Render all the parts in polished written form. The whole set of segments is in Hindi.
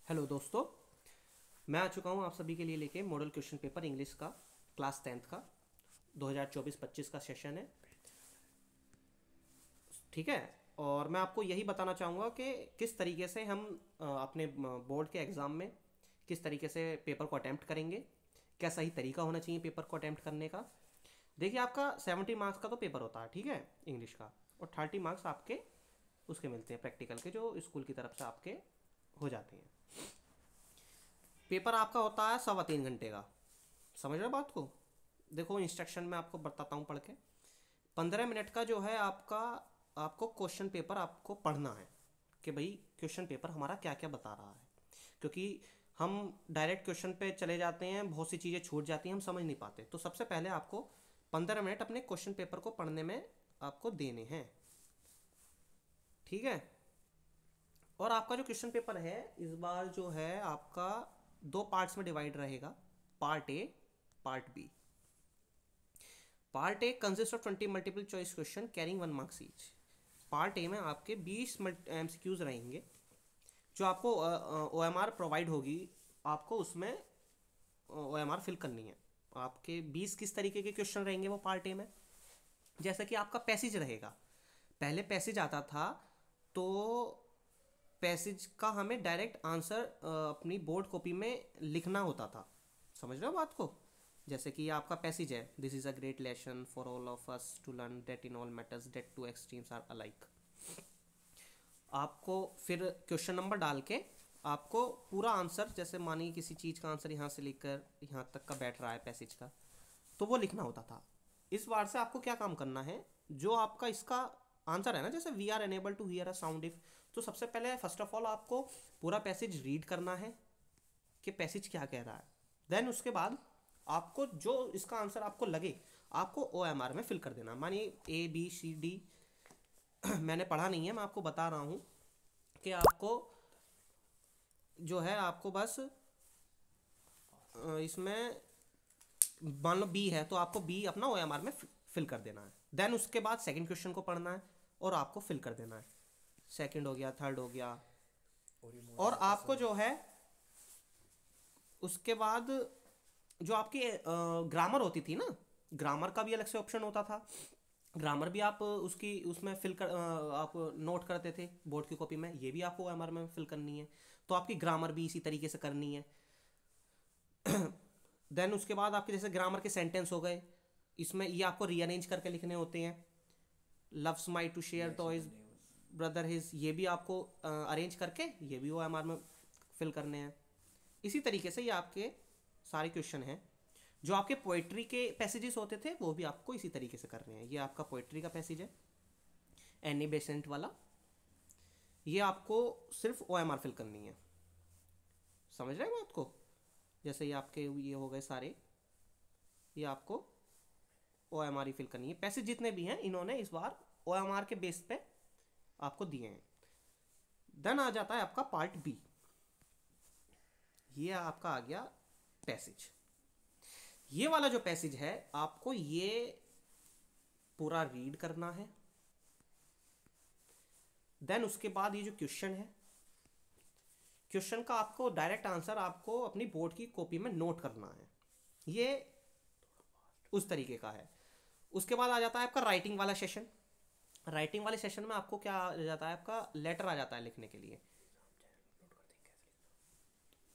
हेलो दोस्तों, मैं आ चुका हूँ आप सभी के लिए लेके मॉडल क्वेश्चन पेपर इंग्लिश का क्लास 10th का 2024-25 का सेशन है। ठीक है। और मैं आपको यही बताना चाहूँगा कि किस तरीके से हम अपने बोर्ड के एग्ज़ाम में किस तरीके से पेपर को अटैम्प्ट करेंगे, क्या सही तरीका होना चाहिए पेपर को अटैम्प्ट करने का। देखिए, आपका 70 मार्क्स का तो पेपर होता है, ठीक है, इंग्लिश का, और 30 मार्क्स आपके उसके मिलते हैं प्रैक्टिकल के, जो स्कूल की तरफ से आपके हो जाते हैं। पेपर आपका होता है 3.25 घंटे का। समझ रहे हो बात को? देखो, इंस्ट्रक्शन में आपको बताता हूँ पढ़ के। 15 मिनट का जो है आपका, आपको क्वेश्चन पेपर आपको पढ़ना है कि भाई क्वेश्चन पेपर हमारा क्या क्या बता रहा है, क्योंकि हम डायरेक्ट क्वेश्चन पे चले जाते हैं, बहुत सी चीज़ें छूट जाती हैं, हम समझ नहीं पाते। तो सबसे पहले आपको 15 मिनट अपने क्वेश्चन पेपर को पढ़ने में आपको देने हैं, ठीक है। और आपका जो क्वेश्चन पेपर है इस बार जो है आपका दो पार्ट्स में डिवाइड रहेगा, part A, part B. Part A consist of 20 multiple choice question carrying 1 marks each. Part A में आपके 20 एमसीक्यूज रहेंगे, जो आपको ओ एम आर प्रोवाइड होगी, आपको उसमें ओ एम आर फिल करनी है। आपके 20 किस तरीके के क्वेश्चन रहेंगे वो पार्ट ए में, जैसे कि आपका पैसेज रहेगा। पहले पैसेज आता था, तो पैसेज का हमें डायरेक्ट आंसर अपनी बोर्ड कॉपी में लिखना होता था। समझ रहे हो बात को? जैसे कि ये आपका पैसेज है, this is a great lesson for all of us to learn that in all matters that two extremes are alike. आपको फिर क्वेश्चन नंबर डाल के आपको पूरा आंसर, जैसे मानिए किसी चीज़ का आंसर यहाँ से लेकर यहाँ तक का बैठ रहा है पैसेज का, तो वो लिखना होता था। इस बार से आपको क्या काम करना है, जो आपका इसका आंसर है ना, जैसे we are unable to hear a sound if, तो सबसे पहले फर्स्ट ऑफ ऑल आपको पूरा पैसेज रीड करना है कि पैसेज क्या कह रहा है। देन उसके बाद आपको जो इसका आंसर आपको लगे, आपको ओ एम आर में फिल कर देना। मानिए ए बी सी डी मैंने पढ़ा नहीं है, मैं आपको बता रहा हूँ कि आपको जो है, आपको बस इसमें मान लो बी है, तो आपको बी अपना ओ एम आर में फिल कर देना है। देन उसके बाद सेकंड क्वेश्चन को पढ़ना है और आपको फिल कर देना है। सेकंड हो गया, थर्ड हो गया, और आपको जो है उसके बाद जो आपकी ग्रामर होती थी ना, ग्रामर का भी अलग से ऑप्शन होता था। ग्रामर भी आप उसकी उसमें फिल कर आप नोट करते थे बोर्ड की कॉपी में, ये भी आपको एम आर में फिल करनी है। तो आपकी ग्रामर भी इसी तरीके से करनी है। देन उसके बाद आपके जैसे ग्रामर के सेंटेंस हो गए, इसमें ये आपको रीअरेंज करके लिखने होते हैं। Loves my to share toys brother his, ये भी आपको अरेंज करके ये भी वो एम आर में फिल करने हैं। इसी तरीके से ये आपके सारे क्वेश्चन हैं। जो आपके पोइट्री के पैसेजेस होते थे वो भी आपको इसी तरीके से करने हैं। ये आपका पोइट्री का पैसेज है, एनी बेसेंट वाला, ये आपको सिर्फ ओ एम आर फिल करनी है। समझ रहे हैं बात को? जैसे ये आपके ये हो गए सारे, ये आपको ओ एम आर ही फिल करनी है। पैसेज जितने भी हैं इन्होंने इस बार ओ एम आर के बेस पे आपको दिए हैं। देन आ जाता है आपका पार्ट बी। ये आपका आ गया पैसेज। ये वाला जो पैसेज है आपको ये पूरा रीड करना है। देन उसके बाद ये जो क्वेश्चन है, क्वेश्चन का आपको डायरेक्ट आंसर आपको अपनी बोर्ड की कॉपी में नोट करना है। ये उस तरीके का है। उसके बाद आ जाता है आपका राइटिंग वाला सेशन। राइटिंग वाले सेशन में आपको क्या आ जाता है, आपका लेटर आ जाता है लिखने के लिए।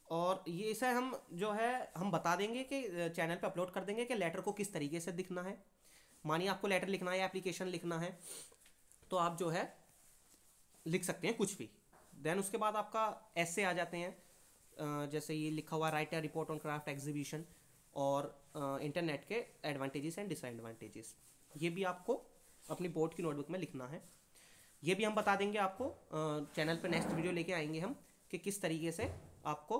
और ये इसे हम जो है हम बता देंगे कि चैनल पे अपलोड कर देंगे कि लेटर को किस तरीके से लिखना है। मानिए आपको लेटर लिखना है या एप्लीकेशन लिखना है, तो आप जो है लिख सकते हैं कुछ भी। देन उसके बाद आपका ऐसे आ जाते हैं, जैसे ये लिखा हुआ right a report on craft exhibition और इंटरनेट के एडवांटेजेस एंड डिसएडवांटेजेस, ये भी आपको अपनी बोर्ड की नोटबुक में लिखना है। ये भी हम बता देंगे आपको, चैनल पर नेक्स्ट वीडियो लेके आएंगे हम कि किस तरीके से आपको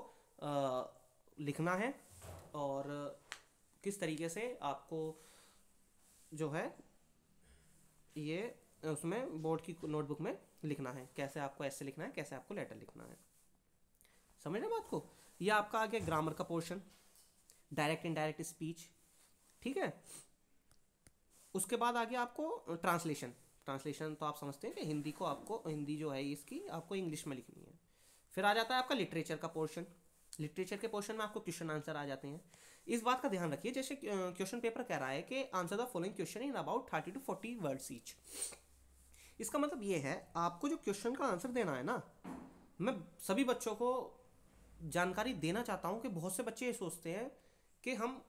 लिखना है और किस तरीके से आपको जो है ये उसमें बोर्ड की नोटबुक में लिखना है, कैसे आपको ऐसे लिखना है, कैसे आपको लेटर लिखना है। समझ रहे बात को? ये आपका आ गया ग्रामर का पोर्शन, डायरेक्ट इनडायरेक्ट स्पीच, ठीक है। उसके बाद आ गया आपको ट्रांसलेशन। ट्रांसलेशन तो आप समझते हैं कि हिंदी को आपको, हिंदी जो है इसकी आपको इंग्लिश में लिखनी है। फिर आ जाता है आपका लिटरेचर का पोर्शन। लिटरेचर के पोर्शन में आपको क्वेश्चन आंसर आ जाते हैं। इस बात का ध्यान रखिए, जैसे क्वेश्चन पेपर कह रहा है कि answer the following question in about 30 to 40 words each. इसका मतलब ये है, आपको जो क्वेश्चन का आंसर देना है ना, मैं सभी बच्चों को जानकारी देना चाहता हूँ कि बहुत से बच्चे ये सोचते हैं कि हम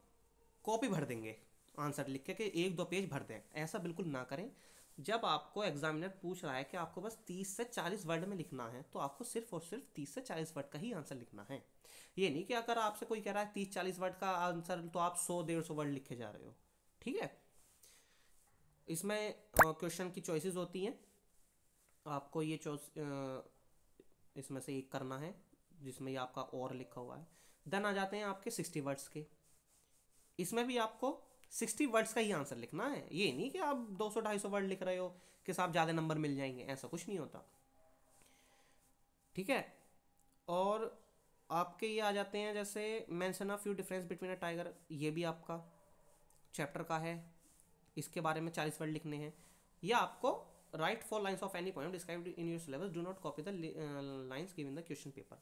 कॉपी भर देंगे आंसर लिख के कि 1-2 पेज भर दें। ऐसा बिल्कुल ना करें। जब आपको एग्जामिनर पूछ रहा है कि आपको बस 30 से 40 वर्ड में लिखना है, तो आपको सिर्फ और सिर्फ 30 से 40 वर्ड का ही आंसर लिखना है। ये नहीं कि अगर आपसे कोई कह रहा है 30-40 वर्ड का आंसर, तो आप 100-150 वर्ड लिखे जा रहे हो। ठीक है। इसमें क्वेश्चन की चॉइसेस होती हैं। आपको ये इसमें से एक करना है जिसमें ये आपका और लिखा हुआ है। देन आ जाते हैं आपके 60 वर्ड्स के। इसमें भी आपको 60 वर्ड्स का ही आंसर लिखना है। ये नहीं कि आप 200-250 वर्ड लिख रहे हो कि साहब ज़्यादा नंबर मिल जाएंगे, ऐसा कुछ नहीं होता। ठीक है। और आपके ये आ जाते हैं जैसे mention a few difference between a tiger, ये भी आपका चैप्टर का है। इसके बारे में 40 वर्ड लिखने हैं। या आपको right 4 lines of any poem described in your syllabus, do not copy the lines given in the question paper.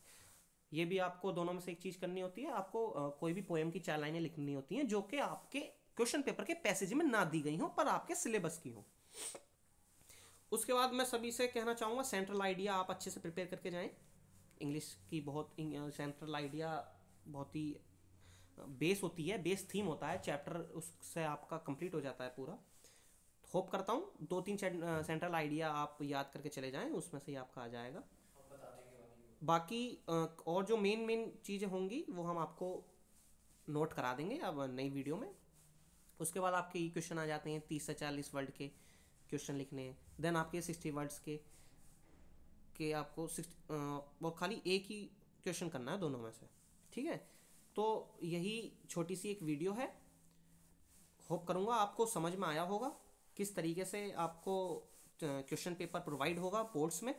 ये भी आपको दोनों में से एक चीज़ करनी होती है। आपको कोई भी पोएम की 4 लाइनें लिखनी होती हैं जो कि आपके क्वेश्चन पेपर के पैसेज में ना दी गई हो पर आपके सिलेबस की हो। उसके बाद मैं सभी से कहना चाहूँगा, सेंट्रल आइडिया आप अच्छे से प्रिपेयर करके जाएं। इंग्लिश की बहुत सेंट्रल आइडिया बहुत ही बेस होती है, बेस थीम होता है चैप्टर, उससे आपका कंप्लीट हो जाता है पूरा। होप करता हूँ 2-3 सेंट्रल आइडिया आप याद करके चले जाएं, उसमें से ही आपका आ जाएगा। बाकी और जो मेन मेन चीज़ें होंगी वो हम आपको नोट करा देंगे अब नई वीडियो में। उसके बाद आपके ई क्वेश्चन आ जाते हैं 30 से 40 वर्ड के क्वेश्चन लिखने हैं। देन आपके 60 वर्ड्स के आपको 60 और खाली एक ही क्वेश्चन करना है दोनों में से। ठीक है। तो यही छोटी सी एक वीडियो है। होप करूँगा आपको समझ में आया होगा किस तरीके से आपको क्वेश्चन पेपर प्रोवाइड होगा बोर्ड्स में।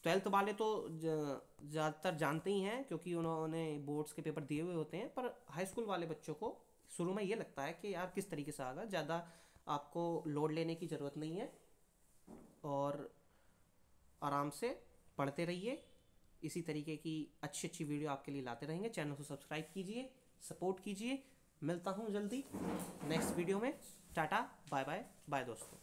12th वाले तो ज़्यादातर जानते ही हैं क्योंकि उन्होंने बोर्ड्स के पेपर दिए हुए होते हैं, पर हाई स्कूल वाले बच्चों को शुरू में ये लगता है कि यार किस तरीके से आएगा। ज़्यादा आपको लोड लेने की ज़रूरत नहीं है और आराम से पढ़ते रहिए। इसी तरीके की अच्छी अच्छी वीडियो आपके लिए लाते रहेंगे। चैनल को सब्सक्राइब कीजिए, सपोर्ट कीजिए। मिलता हूँ जल्दी नेक्स्ट वीडियो में। टाटा, बाय बाय, बाय दोस्तों।